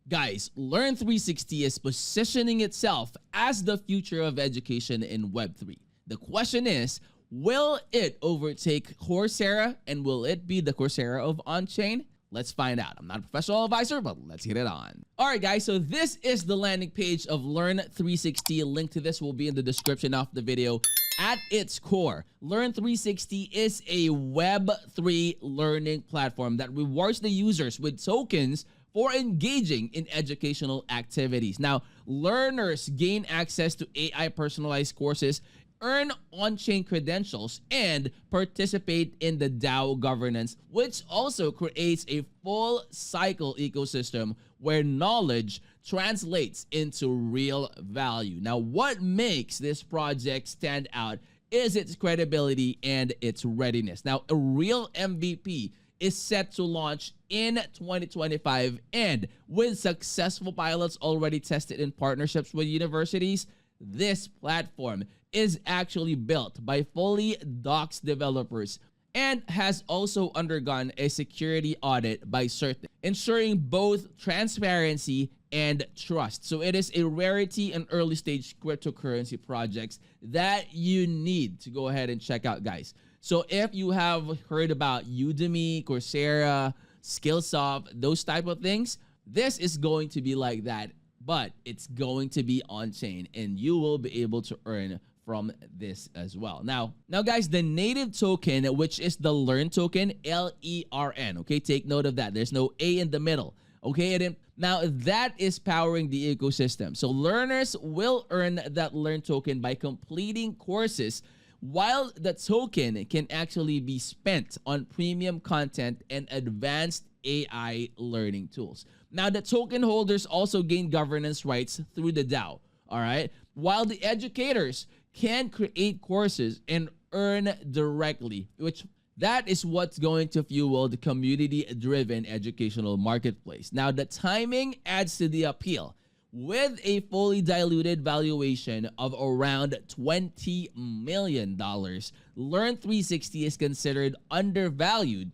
Guys, LERN360 is positioning itself as the future of education in Web3. The question is, will it overtake Coursera, and will it be the Coursera of on-chain? Let's find out. I'm not a professional advisor, but let's get it on. All right, guys, so this is the landing page of LERN360. A link to this will be in the description of the video. At its core, LERN360 is a Web3 learning platform that rewards the users with tokens for engaging in educational activities. Now, learners gain access to AI personalized courses, earn on-chain credentials, and participate in the DAO governance, which also creates a full cycle ecosystem where knowledge translates into real value. Now, what makes this project stand out is its credibility and its readiness. Now, a real MVP is set to launch in 2025, and with successful pilots already tested in partnerships with universities, this platform is actually built by fully doxed developers and has also undergone a security audit by CERT, ensuring both transparency and trust. So it is a rarity in early stage cryptocurrency projects that you need to go ahead and check out, guys. So if you have heard about Udemy, Coursera, Skillsoft, those type of things, this is going to be like that, but it's going to be on-chain, and you will be able to earn from this as well. Now guys, the native token, which is the LERN token, LERN, okay, take note of that. There's no A in the middle, okay? Now that is powering the ecosystem. So learners will earn that LERN token by completing courses, while the token can actually be spent on premium content and advanced AI learning tools. Now, the token holders also gain governance rights through the DAO, all right? While the educators can create courses and earn directly, which that is what's going to fuel the community-driven educational marketplace. Now, the timing adds to the appeal. With a fully diluted valuation of around $20 million, LERN360 is considered undervalued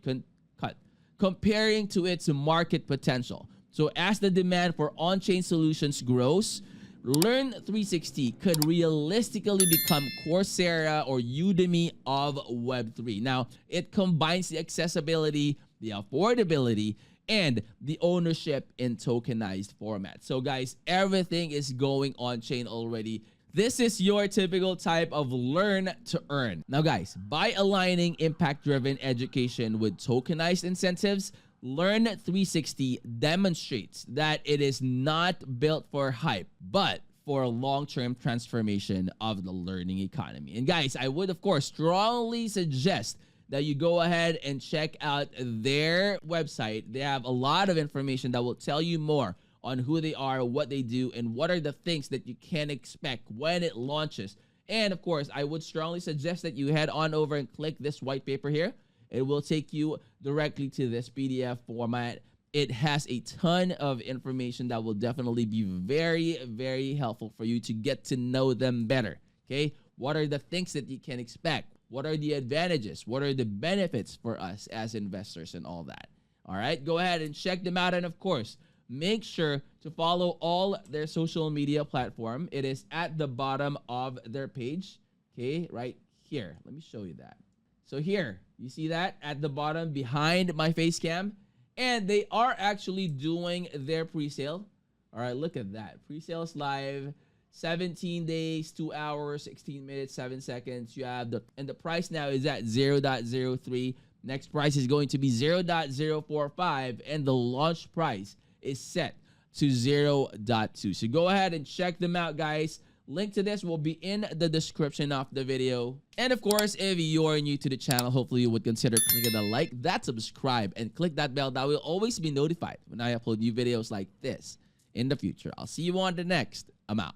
comparing to its market potential. So as the demand for on-chain solutions grows, LERN360 could realistically become Coursera or Udemy of Web3. Now, it combines the accessibility, the affordability, and the ownership in tokenized format. So guys, everything is going on chain already. This is your typical type of learn to earn. Now guys, by aligning impact-driven education with tokenized incentives, LERN360 demonstrates that it is not built for hype, but for long-term transformation of the learning economy. And guys, I would of course strongly suggest that you go ahead and check out their website. They have a lot of information that will tell you more on who they are, what they do, and what are the things that you can expect when it launches. And of course, I would strongly suggest that you head on over and click this white paper here. It will take you directly to this PDF format. It has a ton of information that will definitely be very, very helpful for you to get to know them better, okay? What are the things that you can expect? What are the advantages? What are the benefits for us as investors and all that? All right, go ahead and check them out. And of course, make sure to follow all their social media platform. It is at the bottom of their page, okay, right here. Let me show you that. So here, you see that at the bottom behind my face cam? And they are actually doing their pre-sale. All right, look at that. Pre-sales live. 17 days, 2 hours, 16 minutes, 7 seconds. You have and the price now is at 0.03. Next price is going to be 0.045, and the launch price is set to 0.2. So go ahead and check them out, guys. Link to this will be in the description of the video. And of course, if you're new to the channel, hopefully you would consider clicking the like, that subscribe, and click that bell. That will always be notified when I upload new videos like this in the future. I'll see you on the next. I'm out.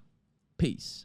Peace.